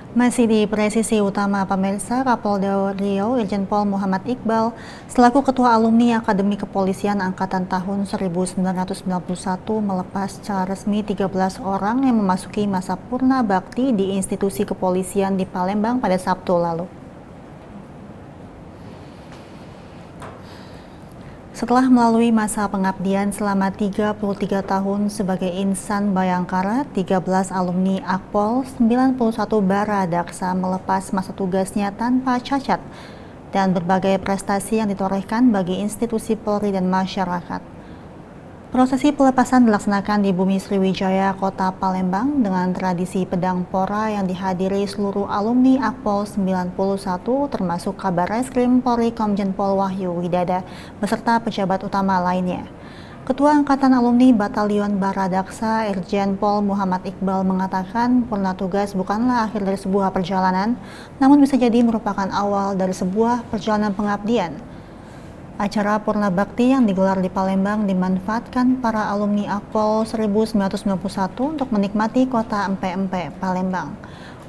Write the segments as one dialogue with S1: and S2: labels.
S1: Masih di presisi utama pemirsa, Kapolda Riau Irjen Pol Muhammad Iqbal selaku Ketua Alumni Akademi Kepolisian Angkatan tahun 1991 melepas secara resmi 13 orang yang memasuki masa purna bakti di institusi kepolisian di Palembang pada Sabtu lalu. Setelah melalui masa pengabdian selama 33 tahun sebagai insan Bayangkara, 13 alumni Akpol 91 Baradaksa melepas masa tugasnya tanpa cacat dan berbagai prestasi yang ditorehkan bagi institusi Polri dan masyarakat. Prosesi pelepasan dilaksanakan di Bumi Sriwijaya, Kota Palembang dengan tradisi pedang pora yang dihadiri seluruh alumni Akpol 91 termasuk Kabar Reskrim Polri Komjen Pol Wahyu Widada beserta pejabat utama lainnya. Ketua Angkatan Alumni Batalion Baradaksa Irjen Pol Muhammad Iqbal mengatakan purna tugas bukanlah akhir dari sebuah perjalanan, namun bisa jadi merupakan awal dari sebuah perjalanan pengabdian. Acara Purna Bakti yang digelar di Palembang dimanfaatkan para alumni Akpol 1991 untuk menikmati kota empe-empe Palembang.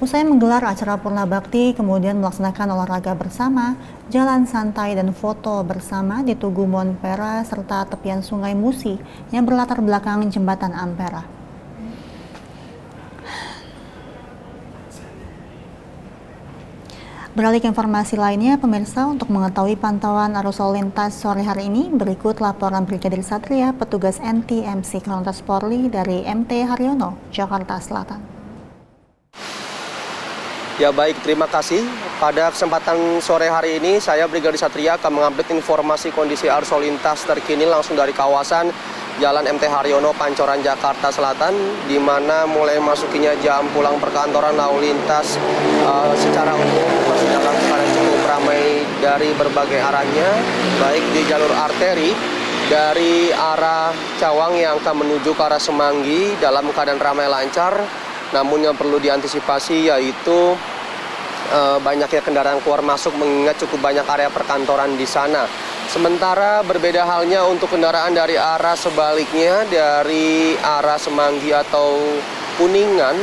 S1: Usai menggelar acara Purna Bakti, kemudian melaksanakan olahraga bersama, jalan santai dan foto bersama di Tugu Monpera serta tepian Sungai Musi yang berlatar belakang Jembatan Ampera. Beralih ke informasi lainnya, pemirsa, untuk mengetahui pantauan arus lalu lintas sore hari ini, berikut laporan Brigadir Satria, petugas NTMC Korlantas Polri dari MT Haryono, Jakarta Selatan.
S2: Ya baik, terima kasih. Pada kesempatan sore hari ini, saya Brigadir Satria akan mengupdate informasi kondisi arus lalu lintas terkini langsung dari kawasan Jalan MT Haryono, Pancoran, Jakarta Selatan, di mana mulai masukinya jam pulang perkantoran lalu lintas secara umum masih dalam keadaan cukup ramai dari berbagai arahnya, baik di jalur arteri dari arah Cawang yang akan menuju ke arah Semanggi dalam keadaan ramai lancar, namun yang perlu diantisipasi yaitu banyaknya kendaraan keluar masuk mengingat cukup banyak area perkantoran di sana. Sementara berbeda halnya untuk kendaraan dari arah sebaliknya, dari arah Semanggi atau Kuningan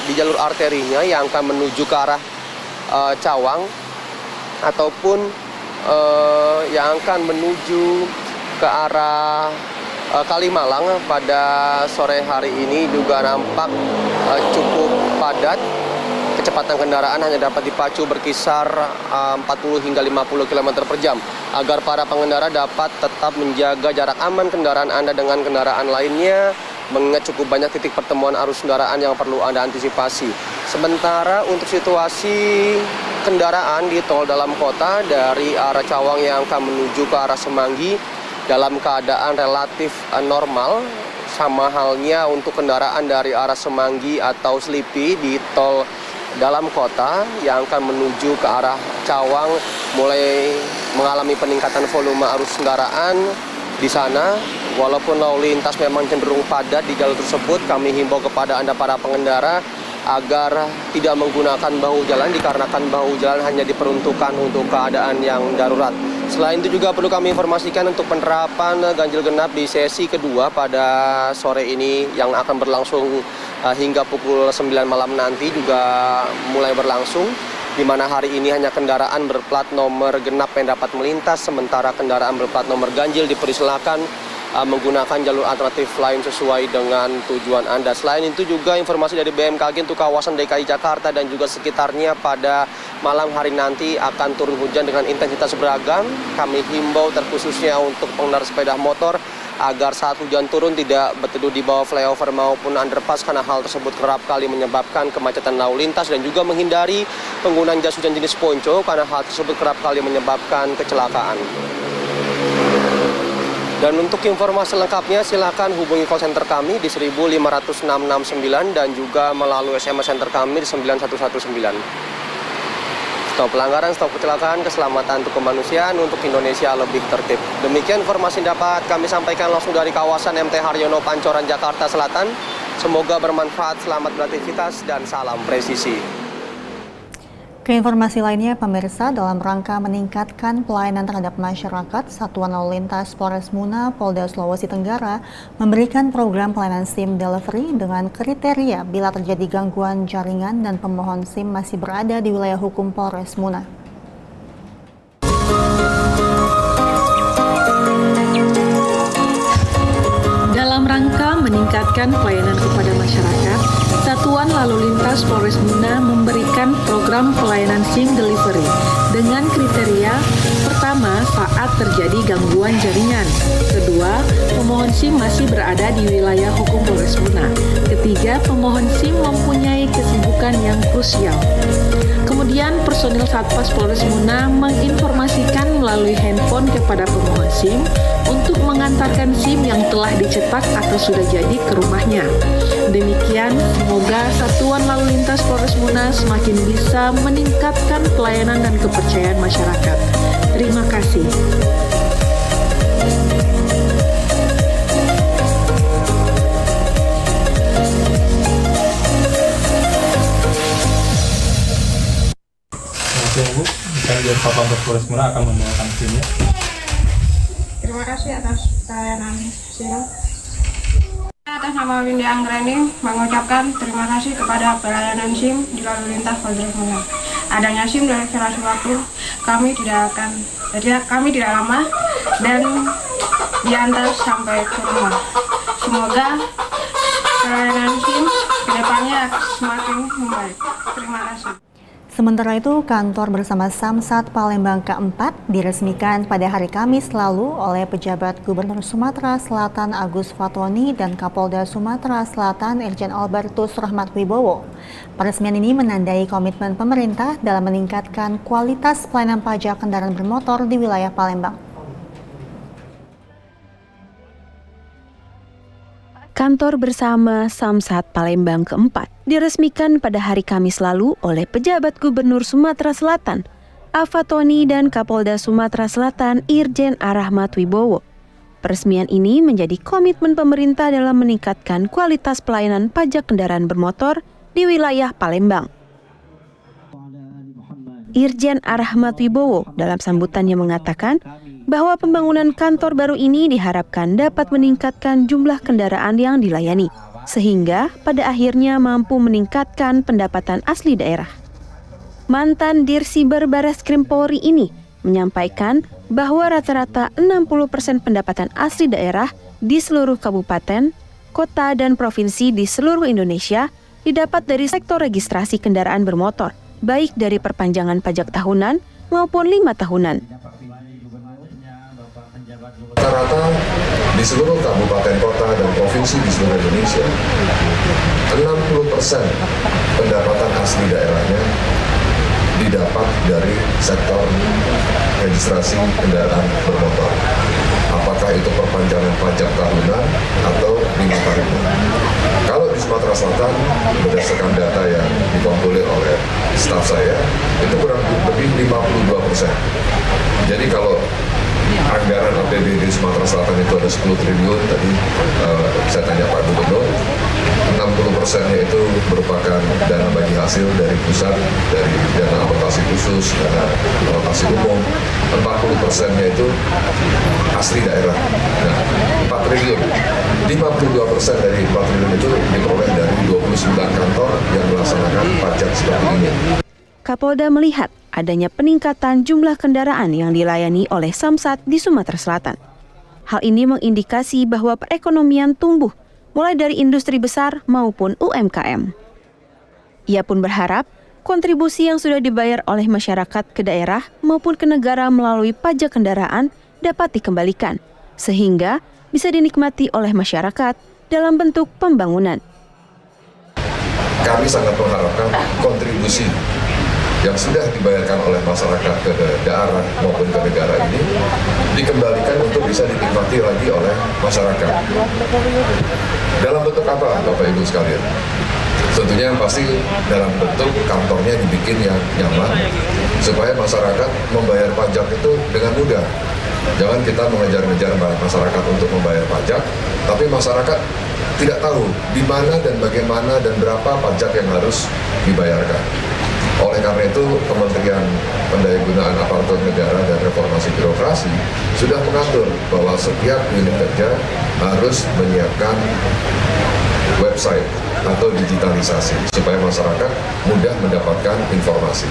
S2: di jalur arterinya yang akan menuju ke arah Cawang ataupun yang akan menuju ke arah Kalimalang pada sore hari ini juga nampak cukup padat. Kecepatan kendaraan hanya dapat dipacu berkisar 40 hingga 50 km per jam agar para pengendara dapat tetap menjaga jarak aman kendaraan Anda dengan kendaraan lainnya, mengingat cukup banyak titik pertemuan arus kendaraan yang perlu Anda antisipasi. Sementara untuk situasi kendaraan di tol dalam kota dari arah Cawang yang akan menuju ke arah Semanggi dalam keadaan relatif normal, sama halnya untuk kendaraan dari arah Semanggi atau Selipi di tol dalam kota yang akan menuju ke arah Cawang mulai mengalami peningkatan volume arus kendaraan di sana. Walaupun lalu lintas memang cenderung padat di jalur tersebut, kami himbau kepada Anda para pengendara agar tidak menggunakan bahu jalan dikarenakan bahu jalan hanya diperuntukkan untuk keadaan yang darurat. Selain itu juga perlu kami informasikan untuk penerapan ganjil genap di sesi kedua pada sore ini yang akan berlangsung hingga pukul 9 malam nanti juga mulai berlangsung, di mana hari ini hanya kendaraan berplat nomor genap yang dapat melintas, sementara kendaraan berplat nomor ganjil dipersilakan menggunakan jalur alternatif lain sesuai dengan tujuan Anda. Selain itu juga informasi dari BMKG untuk kawasan DKI Jakarta dan juga sekitarnya pada malam hari nanti akan turun hujan dengan intensitas beragam. Kami himbau terkhususnya untuk pengendara sepeda motor agar saat hujan turun tidak berteduh di bawah flyover maupun underpass karena hal tersebut kerap kali menyebabkan kemacetan lalu lintas, dan juga menghindari penggunaan jas hujan jenis ponco karena hal tersebut kerap kali menyebabkan kecelakaan. Dan untuk informasi lengkapnya silakan hubungi call center kami di 15669 dan juga melalui SMS center kami di 9119. Stop pelanggaran, stop kecelakaan, keselamatan untuk kemanusiaan, untuk Indonesia lebih tertib. Demikian informasi dapat kami sampaikan langsung dari kawasan MT Haryono, Pancoran, Jakarta Selatan. Semoga bermanfaat, selamat beraktivitas, dan salam presisi.
S1: Keinformasi lainnya, pemirsa, dalam rangka meningkatkan pelayanan terhadap masyarakat, Satuan Lalu Lintas Polres Muna, Polda Sulawesi Tenggara memberikan program pelayanan SIM delivery dengan kriteria bila terjadi gangguan jaringan dan pemohon SIM masih berada di wilayah hukum Polres Muna.
S3: Dalam rangka meningkatkan pelayanan kepada masyarakat, Satuan Lalu Lintas Polres Muna memberikan program pelayanan SIM delivery dengan kriteria: pertama, saat terjadi gangguan jaringan; kedua, pemohon SIM masih berada di wilayah hukum Polres Muna; ketiga, pemohon SIM mempunyai kesibukan yang krusial. Kemudian, personil Satpas Polres Muna menginformasikan melalui handphone kepada pemohon SIM untuk mengantarkan SIM yang telah dicetak atau sudah jadi ke rumahnya. Demikian, semoga Satuan Lalu Lintas Polres Muna semakin bisa meningkatkan pelayanan dan kepercayaan masyarakat. Terima kasih.
S4: Bu, saya dari Satlantas Polres Muna akan membawakan SIM-nya.
S5: Terima kasih atas pelayanan SIM. Atas nama Windy Anggreni mengucapkan terima kasih kepada pelayanan SIM di Lalu Lintas Polres Muna. Adanya SIM dari salah waktu, kami tidak lama dan diantar sampai ke rumah. Semoga pelayanan SIM kedepannya semakin membaik. Terima kasih.
S1: Sementara itu, kantor bersama Samsat Palembang keempat diresmikan pada hari Kamis lalu oleh pejabat Gubernur Sumatera Selatan Agus Fatoni dan Kapolda Sumatera Selatan Irjen Albertus Rahmat Wibowo. Peresmian ini menandai komitmen pemerintah dalam meningkatkan kualitas pelayanan pajak kendaraan bermotor di wilayah Palembang.
S6: Kantor bersama Samsat Palembang keempat diresmikan pada hari Kamis lalu oleh pejabat Gubernur Sumatera Selatan, Afatoni dan Kapolda Sumatera Selatan Irjen Rahmat Wibowo. Peresmian ini menjadi komitmen pemerintah dalam meningkatkan kualitas pelayanan pajak kendaraan bermotor di wilayah Palembang. Irjen Rahmat Wibowo dalam sambutannya mengatakan bahwa pembangunan kantor baru ini diharapkan dapat meningkatkan jumlah kendaraan yang dilayani, sehingga pada akhirnya mampu meningkatkan pendapatan asli daerah. Mantan Dirsiber Bareskrim Polri ini menyampaikan bahwa rata-rata 60% pendapatan asli daerah di seluruh kabupaten, kota, dan provinsi di seluruh Indonesia didapat dari sektor registrasi kendaraan bermotor, baik dari perpanjangan pajak tahunan maupun 5 tahunan.
S7: Rata-rata di seluruh kabupaten kota dan provinsi di seluruh Indonesia, 60% pendapatan asli daerahnya didapat dari sektor registrasi kendaraan bermotor. Apakah itu perpanjangan pajak tahunan atau 5 tahunan. Kalau di Sumatera Selatan, berdasarkan data yang dikompulir oleh staf saya, itu kurang lebih 52%. Jadi kalau anggaran APBD di Sumatera Selatan itu ada 10 triliun, tadi saya tanya Pak Gubernur, 60%-nya itu merupakan dana bagi hasil dari pusat, dari dana alokasi khusus, dana alokasi umum, 40%-nya itu asli daerah. Nah, 4 triliun, 52% dari 4 triliun itu diperoleh dari 29 kantor yang melaksanakan pajak seperti ini.
S6: Kapolda melihat adanya peningkatan jumlah kendaraan yang dilayani oleh Samsat di Sumatera Selatan. Hal ini mengindikasi bahwa perekonomian tumbuh, mulai dari industri besar maupun UMKM. Ia pun berharap kontribusi yang sudah dibayar oleh masyarakat ke daerah maupun ke negara melalui pajak kendaraan dapat dikembalikan, sehingga bisa dinikmati oleh masyarakat dalam bentuk pembangunan.
S7: Kami sangat mengharapkan kontribusi yang sudah dibayarkan oleh masyarakat ke daerah maupun ke negara ini dikembalikan untuk bisa dinikmati lagi oleh masyarakat. Dalam bentuk apa, Bapak Ibu sekalian? Tentunya yang pasti dalam bentuk kantornya dibikin yang nyaman, supaya masyarakat membayar pajak itu dengan mudah. Jangan kita mengejar-ngejar masyarakat untuk membayar pajak, tapi masyarakat tidak tahu di mana dan bagaimana dan berapa pajak yang harus dibayarkan. Oleh karena karena itu Kementerian Pendayagunaan Aparatur Negara dan Reformasi Birokrasi sudah mengatur bahwa setiap unit kerja harus menyiapkan website atau digitalisasi supaya masyarakat mudah mendapatkan informasi.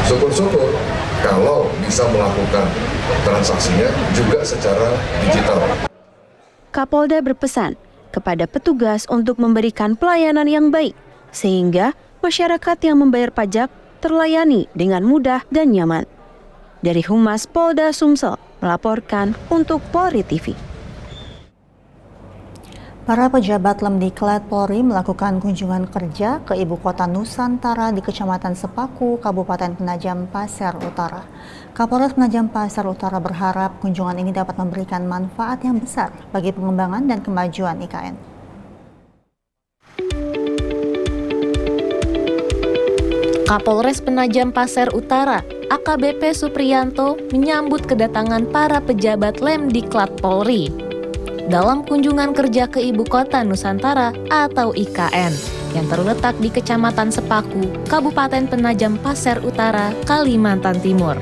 S7: Syukur-syukur kalau bisa melakukan transaksinya juga secara digital.
S6: Kapolda berpesan kepada petugas untuk memberikan pelayanan yang baik, sehingga masyarakat yang membayar pajak terlayani dengan mudah dan nyaman. Dari Humas Polda Sumsel melaporkan untuk Polri TV.
S1: Para pejabat Lemdiklat Polri melakukan kunjungan kerja ke Ibu Kota Nusantara di Kecamatan Sepaku, Kabupaten Penajam Pasir Utara. Kapolres Penajam Pasir Utara berharap kunjungan ini dapat memberikan manfaat yang besar bagi pengembangan dan kemajuan IKN.
S8: Kapolres Penajam Pasir Utara, AKBP Supriyanto, menyambut kedatangan para pejabat Lemdiklat Polri dalam kunjungan kerja ke Ibu Kota Nusantara atau IKN yang terletak di Kecamatan Sepaku, Kabupaten Penajam Pasir Utara, Kalimantan Timur.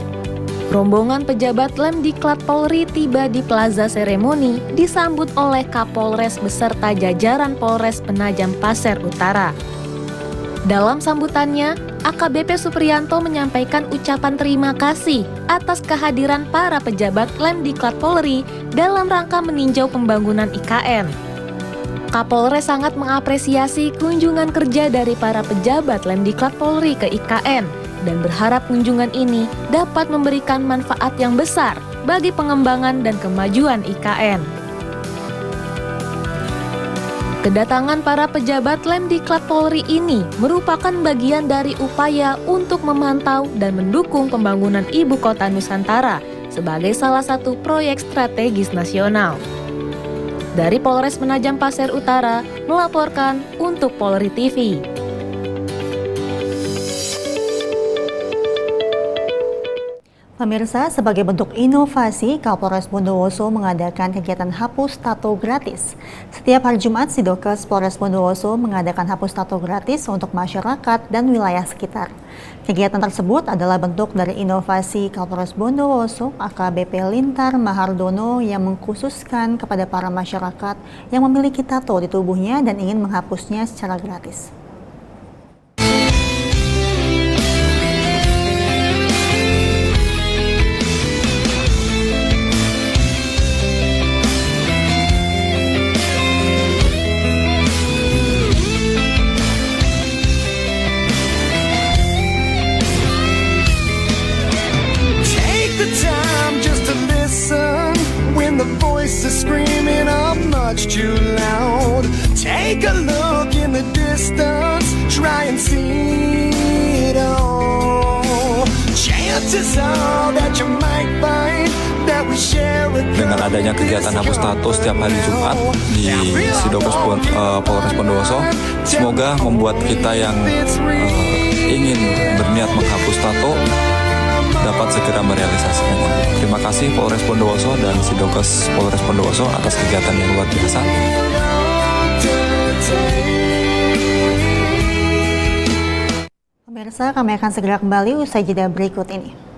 S8: Rombongan pejabat Lemdiklat Polri tiba di Plaza Seremoni disambut oleh Kapolres beserta jajaran Polres Penajam Pasir Utara. Dalam sambutannya, AKBP Supriyanto menyampaikan ucapan terima kasih atas kehadiran para pejabat Lemdiklat Polri dalam rangka meninjau pembangunan IKN. Kapolres sangat mengapresiasi kunjungan kerja dari para pejabat Lemdiklat Polri ke IKN dan berharap kunjungan ini dapat memberikan manfaat yang besar bagi pengembangan dan kemajuan IKN. Kedatangan para pejabat Lemdiklat Polri ini merupakan bagian dari upaya untuk memantau dan mendukung pembangunan Ibu Kota Nusantara sebagai salah satu proyek strategis nasional. Dari Polres Penajam Pasir Utara melaporkan untuk Polri TV.
S1: Pemirsa, sebagai bentuk inovasi, Kapolres Bondowoso mengadakan kegiatan hapus tato gratis. Setiap hari Jumat, Sidokes Polres Bondowoso mengadakan hapus tato gratis untuk masyarakat dan wilayah sekitar. Kegiatan tersebut adalah bentuk dari inovasi Kapolres Bondowoso, AKBP Lintar Mahardono, yang mengkhususkan kepada para masyarakat yang memiliki tato di tubuhnya dan ingin menghapusnya secara gratis.
S9: Screaming up much too loud. Take a look in the distance, try and see it all. Chances are that you might find that we share a. Dengan adanya kegiatan hapus tato setiap hari Jumat di Sidokes Polres Bondowoso, semoga membuat kita yang ingin berniat menghapus tato dapat segera merealisasikannya. Terima kasih Polres Bondowoso dan Sidokes Polres Bondowoso atas kegiatan yang luar biasa.
S1: Pemirsa, kami akan segera kembali usai jeda berikut ini.